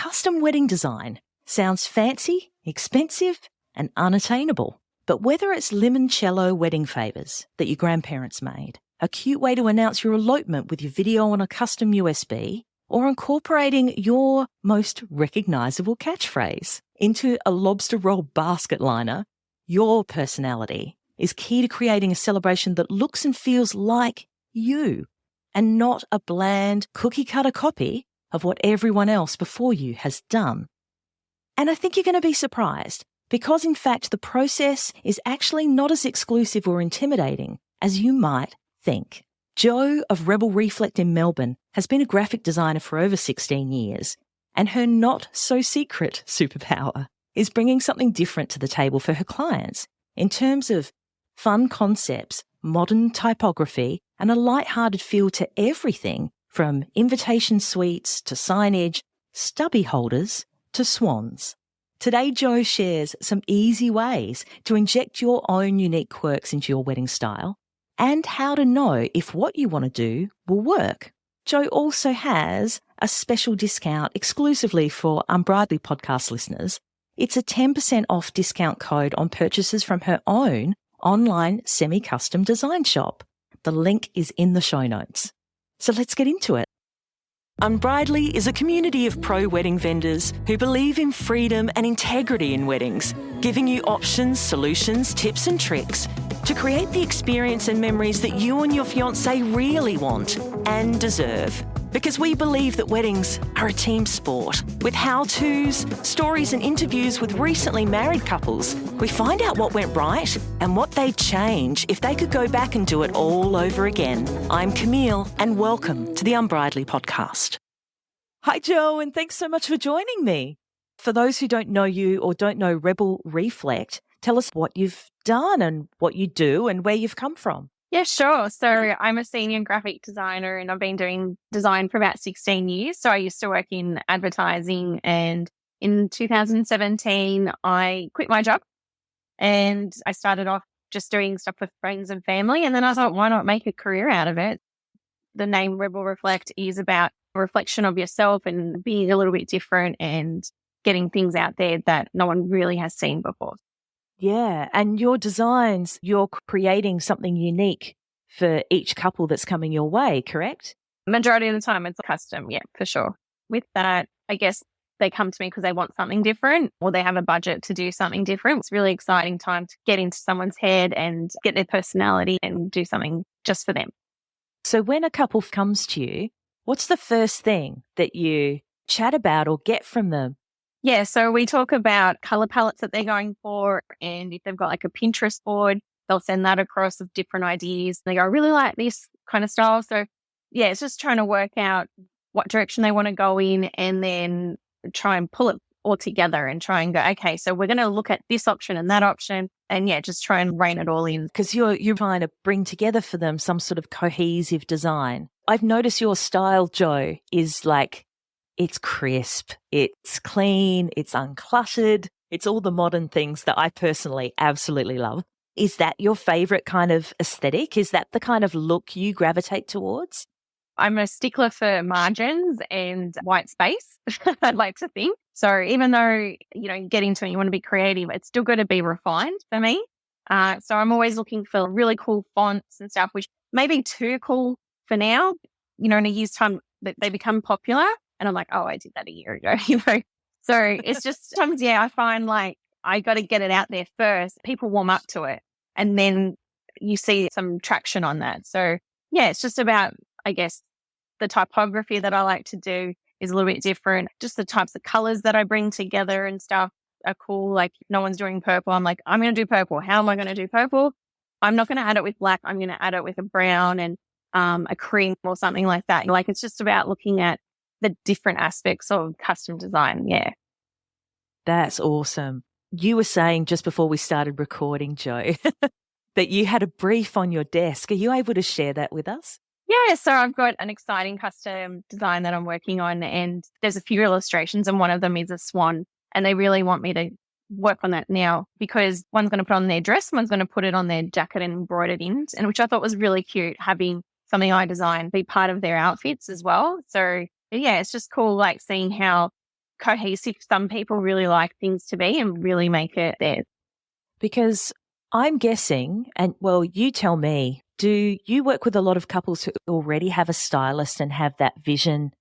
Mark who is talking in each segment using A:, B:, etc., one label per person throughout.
A: custom wedding design sounds fancy, expensive, and unattainable. But whether it's limoncello wedding favours that your grandparents made, a cute way to announce your elopement with your video on a custom USB, or incorporating your most recognisable catchphrase into a lobster roll basket liner, your personality is key to creating a celebration that looks and feels like you and not a bland cookie-cutter copy of what everyone else before you has done. And I think you're going to be surprised because, in fact, the process is actually not as exclusive or intimidating as you might think. Jo of Rebel Reflect in Melbourne has been a graphic designer for over 16 years, and her not-so-secret superpower is bringing something different to the table for her clients in terms of fun concepts, modern typography, and a lighthearted feel to everything from invitation suites to signage, stubby holders to swans. Today, Jo shares some easy ways to inject your own unique quirks into your wedding style and how to know if what you want to do will work. Jo also has a special discount exclusively for Unbridely podcast listeners. It's a 10% off discount code on purchases from her own online semi-custom design shop. The link is in the show notes. So let's get into it. Unbridely is a community of pro-wedding vendors who believe in freedom and integrity in weddings, giving you options, solutions, tips and tricks to create the experience and memories that you and your fiancé really want and deserve. Because we believe that weddings are a team sport. With how-tos, stories and interviews with recently married couples, we find out what went right and what they'd change if they could go back and do it all over again. I'm Camille, and welcome to the Unbridely podcast. Hi, Jo, and thanks so much for joining me. For those who don't know you or don't know Rebel Reflect, tell us what you've done and what you do and where you've come from.
B: Yeah, sure. So I'm a senior graphic designer and I've been doing design for about 16 years. So I used to work in advertising, and in 2017, I quit my job and I started off just doing stuff with friends and family. And then I thought, why not make a career out of it? The name Rebel Reflect is about a reflection of yourself and being a little bit different and getting things out there that no one really has seen before.
A: Yeah, and your designs, you're creating something unique for each couple that's coming your way, correct?
B: Majority of the time it's custom, yeah, for sure. With that, I guess they come to me because they want something different or they have a budget to do something different. It's a really exciting time to get into someone's head and get their personality and do something just for them.
A: So when a couple comes to you, what's the first thing that you chat about or get from them?
B: Yeah, so we talk about color palettes that they're going for, and if they've got like a Pinterest board, they'll send that across of different ideas. They go, I really like this kind of style. So yeah, it's just trying to work out what direction they want to go in and then try and pull it all together and try and go, okay, so we're going to look at this option and that option and yeah, just try and rein it all in.
A: Because you're trying to bring together for them some sort of cohesive design. I've noticed your style, Jo, is like, it's crisp, it's clean, it's uncluttered. It's all the modern things that I personally absolutely love. Is that your favorite kind of aesthetic? Is that the kind of look you gravitate towards?
B: I'm a stickler for margins and white space, I'd like to think. So even though, you get into it, you want to be creative, it's still got to be refined for me. So I'm always looking for really cool fonts and stuff, which may be too cool for now. In a year's time, they become popular. And I'm like, oh, I did that a year ago, So it's just sometimes, I find like I got to get it out there first. People warm up to it and then you see some traction on that. So yeah, it's just about, I guess, the typography that I like to do is a little bit different. Just the types of colors that I bring together and stuff are cool. Like if no one's doing purple, I'm like, I'm going to do purple. How am I going to do purple? I'm not going to add it with black. I'm going to add it with a brown and a cream or something like that. Like it's just about looking at the different aspects of custom design. Yeah.
A: That's awesome. You were saying just before we started recording, Jo, that you had a brief on your desk. Are you able to share that with us?
B: Yeah. So I've got an exciting custom design that I'm working on, and there's a few illustrations, and one of them is a swan. And they really want me to work on that now because one's going to put on their dress, one's going to put it on their jacket and embroidered in, and which I thought was really cute, having something I designed be part of their outfits as well. So yeah, it's just cool, like seeing how cohesive some people really like things to be and really make it theirs.
A: Because I'm guessing, and well, you tell me, do you work with a lot of couples who already have a stylist and have that vision,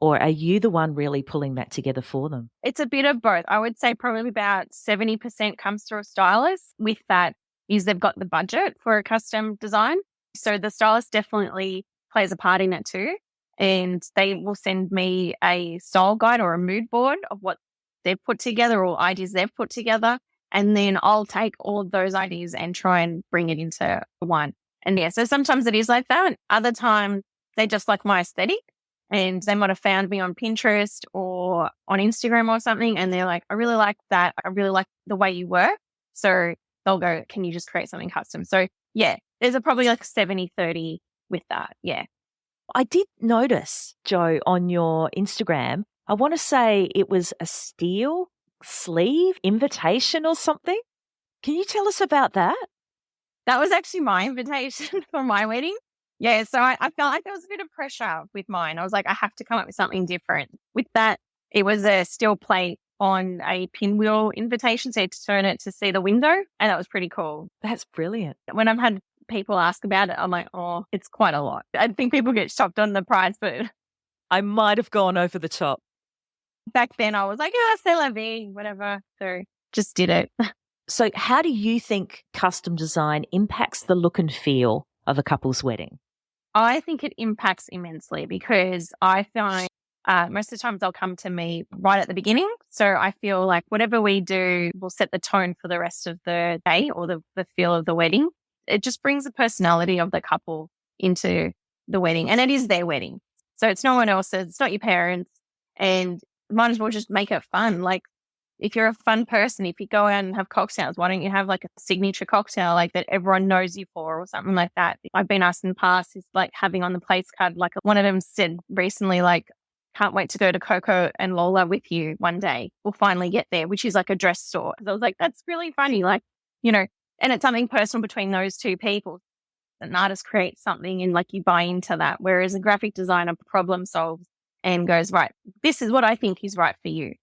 A: or are you the one really pulling that together for them?
B: It's a bit of both. I would say probably about 70% comes through a stylist. With that is they've got the budget for a custom design. So the stylist definitely plays a part in it too. And they will send me a style guide or a mood board of what they've put together or ideas they've put together. And then I'll take all of those ideas and try and bring it into one. And yeah, so sometimes it is like that. Other times they just like my aesthetic and they might have found me on Pinterest or on Instagram or something. And they're like, I really like that. I really like the way you work. So they'll go, can you just create something custom? So yeah, there's probably like 70-30 with that. Yeah.
A: I did notice, Jo, on your Instagram, I want to say it was a steel sleeve invitation or something. Can you tell us about that?
B: That was actually my invitation for my wedding. Yeah, so I felt like there was a bit of pressure with mine. I was like, I have to come up with something different. With that, it was a steel plate on a pinwheel invitation, so you had to turn it to see the window, and that was pretty cool.
A: That's brilliant.
B: When I've had people ask about it, I'm like, oh, it's quite a lot. I think people get shocked on the price, but
A: I might have gone over the top.
B: Back then I was like, oh, c'est la vie, whatever. So just did it.
A: So how do you think custom design impacts the look and feel of a couple's wedding?
B: I think it impacts immensely because I find most of the times they'll come to me right at the beginning. So I feel like whatever we do will set the tone for the rest of the day or the feel of the wedding. It just brings the personality of the couple into the wedding, and it is their wedding. So it's no one else's, it's not your parents, and might as well just make it fun. Like if you're a fun person, if you go out and have cocktails, why don't you have like a signature cocktail like that everyone knows you for or something like that? I've been asked in the past is like having on the place card, like one of them said recently, like, can't wait to go to Coco and Lola with you one day. We'll finally get there, which is like a dress store. So I was like, that's really funny. Like, you know, and it's something personal between those two people. An artist creates something and like you buy into that. Whereas a graphic designer problem solves and goes, right, this is what I think is right for you.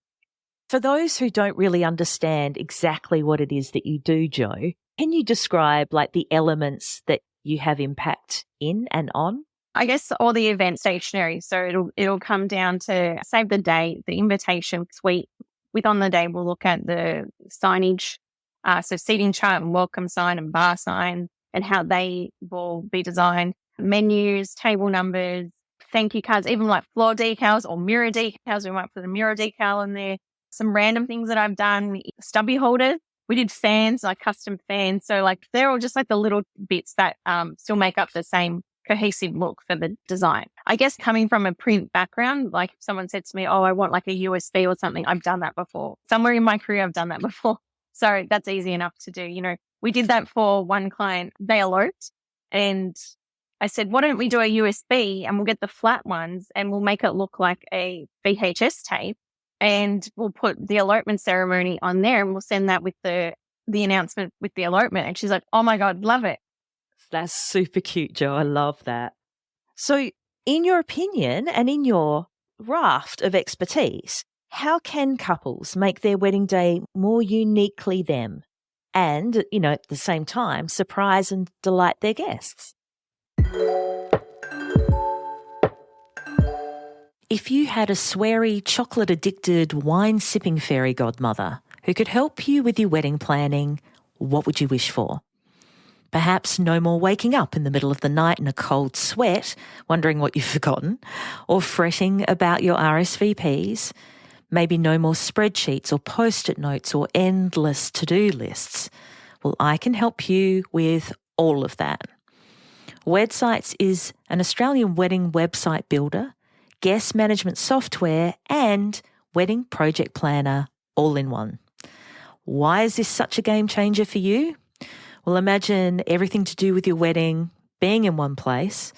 A: For those who don't really understand exactly what it is that you do, Jo, can you describe like the elements that you have impact in and on?
B: I guess all the event stationery. So it'll come down to save the date, the invitation suite. With on the day, we'll look at the signage. So seating chart and welcome sign and bar sign and how they will be designed. Menus, table numbers, thank you cards, even like floor decals or mirror decals. We might put a mirror decal in there. Some random things that I've done, stubby holders. We did fans, like custom fans. So like they're all just like the little bits that still make up the same cohesive look for the design. I guess coming from a print background, like if someone said to me, oh, I want like a USB or something, I've done that before. Somewhere in my career, I've done that before. So that's easy enough to do. You know, we did that for one client. They eloped and I said, why don't we do a USB and we'll get the flat ones and we'll make it look like a VHS tape and we'll put the elopement ceremony on there and we'll send that with the announcement with the elopement. And she's like, oh my God, love it.
A: That's super cute, Jo. I love that. So in your opinion and in your raft of expertise, how can couples make their wedding day more uniquely them and, you know, at the same time, surprise and delight their guests? If you had a sweary, chocolate-addicted, wine-sipping fairy godmother who could help you with your wedding planning, what would you wish for? Perhaps no more waking up in the middle of the night in a cold sweat, wondering what you've forgotten, or fretting about your RSVPs. Maybe no more spreadsheets or post-it notes or endless to-do lists. Well, I can help you with all of that. Websites is an Australian wedding website builder, guest management software, and wedding project planner all in one. Why is this such a game changer for you? Well, imagine everything to do with your wedding being in one place,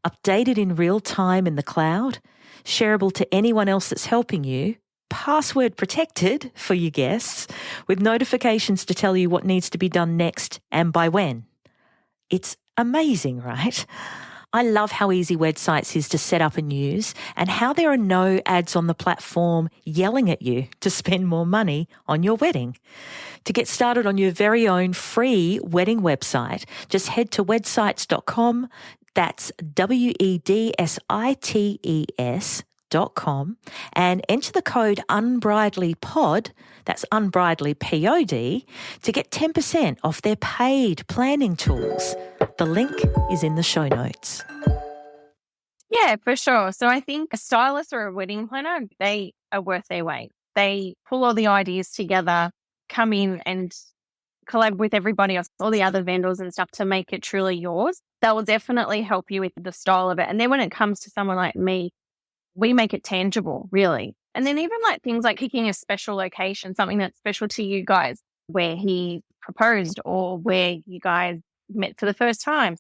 A: updated in real time in the cloud, shareable to anyone else that's helping you, password protected for your guests, with notifications to tell you what needs to be done next and by when. It's amazing, right? I love how easy Websites is to set up and use and how there are no ads on the platform yelling at you to spend more money on your wedding. To get started on your very own free wedding website, just head to wedsites.com. That's WEDSITES.com and enter the code UNBRIDELYPOD, that's UNBRIDELYPOD, to get 10% off their paid planning tools. The link is in the show notes.
B: Yeah, for sure. So I think a stylist or a wedding planner, they are worth their weight. They pull all the ideas together, come in and collab with everybody else, all the other vendors and stuff to make it truly yours. That will definitely help you with the style of it. And then when it comes to someone like me, we make it tangible, really. And then even like things like picking a special location, something that's special to you guys, where he proposed or where you guys met for the first time.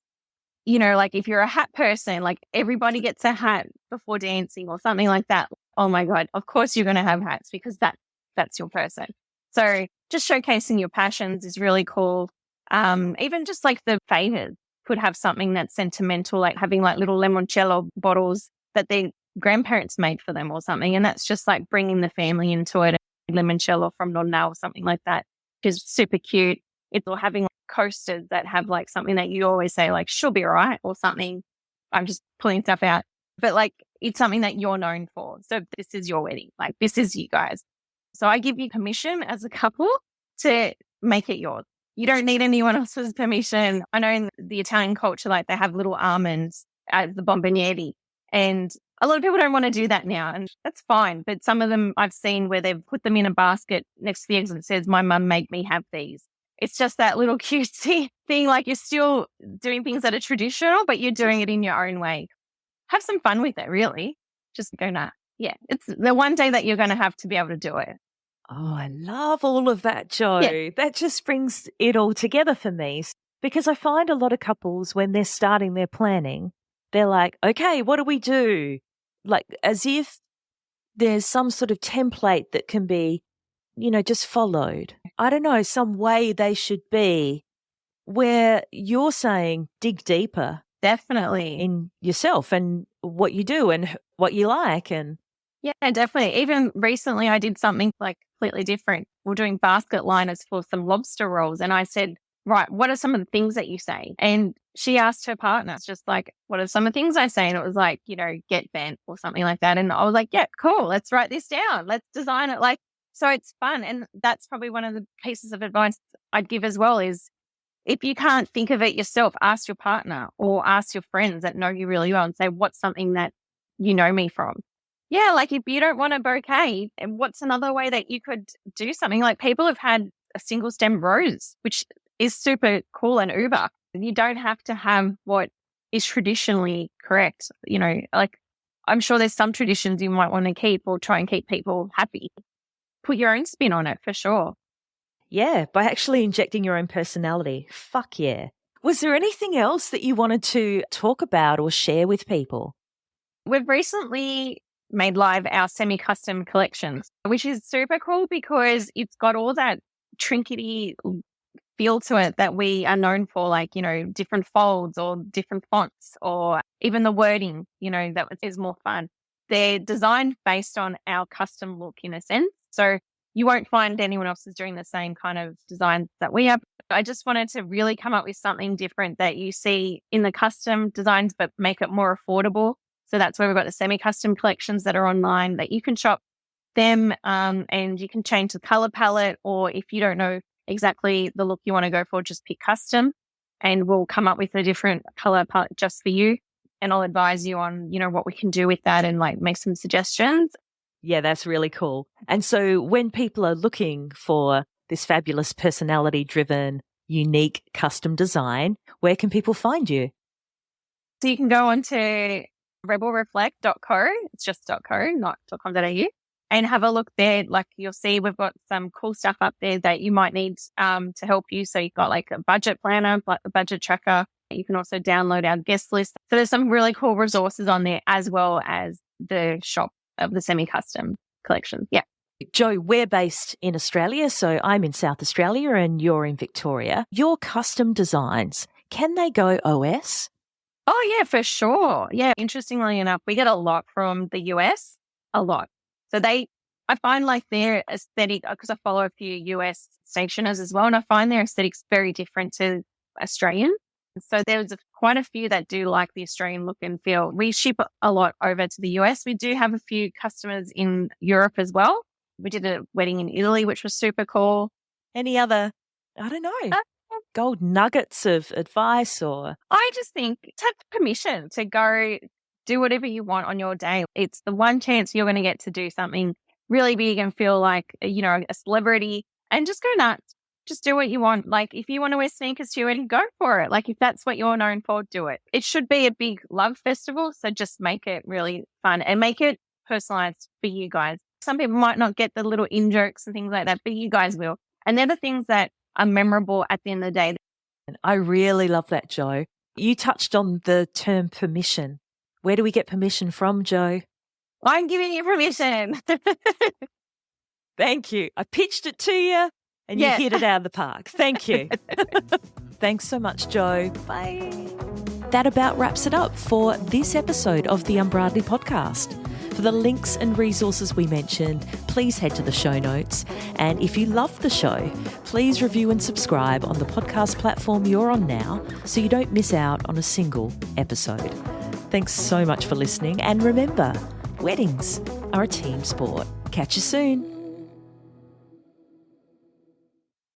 B: You know, like if you're a hat person, like everybody gets a hat before dancing or something like that. Oh my God, of course you're going to have hats because that's your person. So just showcasing your passions is really cool. Even just like the favours could have something that's sentimental, like having like little limoncello bottles that their grandparents made for them or something. And that's just like bringing the family into it. Limoncello from Nonna or something like that, which is super cute. It's or having like coasters that have like something that you always say like, she'll be all right or something. I'm just pulling stuff out. But like it's something that you're known for. So this is your wedding. Like this is you guys. So I give you permission as a couple to make it yours. You don't need anyone else's permission. I know in the Italian culture, like they have little almonds as the bomboniere. And a lot of people don't want to do that now. And that's fine. But some of them I've seen where they've put them in a basket next to the exit that says, my mum made me have these. It's just that little cutesy thing. Like you're still doing things that are traditional, but you're doing it in your own way. Have some fun with it, really. Just go, nah. Yeah, it's the one day that you're going to have to be able to do it.
A: Oh, I love all of that, Jo. Yeah. That just brings it all together for me because I find a lot of couples when they're starting their planning, they're like, okay, what do we do? Like as if there's some sort of template that can be, you know, just followed. I don't know, some way they should be where you're saying dig deeper.
B: Definitely.
A: In yourself and what you do and what you like. And
B: yeah, definitely. Even recently I did something like completely different. We're doing basket liners for some lobster rolls. And I said, right, what are some of the things that you say? And she asked her partner, it's just like, what are some of the things I say? And it was like, you know, get bent or something like that. And I was like, yeah, cool. Let's write this down. Let's design it. Like, so it's fun. And that's probably one of the pieces of advice I'd give as well is if you can't think of it yourself, ask your partner or ask your friends that know you really well and say, what's something that you know me from? Yeah, like if you don't want a bouquet, and what's another way that you could do something? Like people have had a single stem rose, which is super cool and uber. You don't have to have what is traditionally correct. You know, like I'm sure there's some traditions you might want to keep or try and keep people happy. Put your own spin on it for sure.
A: Yeah, by actually injecting your own personality. Fuck yeah. Was there anything else that you wanted to talk about or share with people?
B: We've recently made live our semi-custom collections, which is super cool because it's got all that trinkety feel to it that we are known for, like, you know, different folds or different fonts or even the wording, you know, that is more fun. They're designed based on our custom look in a sense. So you won't find anyone else is doing the same kind of design that we are. I just wanted to really come up with something different that you see in the custom designs, but make it more affordable. So that's where we've got the semi-custom collections that are online that you can shop them and you can change the color palette, or if you don't know exactly the look you want to go for, just pick custom and we'll come up with a different color palette just for you. And I'll advise you on, you know, what we can do with that and like make some suggestions.
A: Yeah, that's really cool. And so when people are looking for this fabulous personality-driven, unique custom design, where can people find you?
B: So you can go on to rebelreflect.co. It's just .co, not .com.au. And have a look there. Like you'll see we've got some cool stuff up there that you might need to help you. So you've got like a budget planner, like a budget tracker. You can also download our guest list. So there's some really cool resources on there as well as the shop of the semi-custom collection. Yeah.
A: Jo, we're based in Australia, so I'm in South Australia and you're in Victoria. Your custom designs, can they go OS?
B: Oh, yeah, for sure. Yeah, interestingly enough, we get a lot from the US, a lot. So I find like their aesthetic, because I follow a few US stationers as well, and I find their aesthetics very different to Australian. So there's quite a few that do like the Australian look and feel. We ship a lot over to the US. We do have a few customers in Europe as well. We did a wedding in Italy, which was super cool.
A: Any other, I don't know, gold nuggets of advice or?
B: I just think take permission to go do whatever you want on your day. It's the one chance you're going to get to do something really big and feel like, a celebrity, and just go nuts. Just do what you want. Like if you want to wear sneakers to your wedding, go for it. Like if that's what you're known for, do it. It should be a big love festival. So just make it really fun and make it personalized for you guys. Some people might not get the little in-jokes and things like that, but you guys will. And they're the things that are memorable at the end of the day.
A: I really love that, Jo. You touched on the term permission. Where do we get permission from, Jo?
B: I'm giving you permission.
A: Thank you. I pitched it to you and you hit it out of the park. Thank you. Thanks so much, Jo. Bye. That about wraps it up for this episode of the Unbridely podcast. For the links and resources we mentioned, please head to the show notes. And if you love the show, please review and subscribe on the podcast platform you're on now so you don't miss out on a single episode. Thanks so much for listening. And remember, weddings are a team sport. Catch you soon.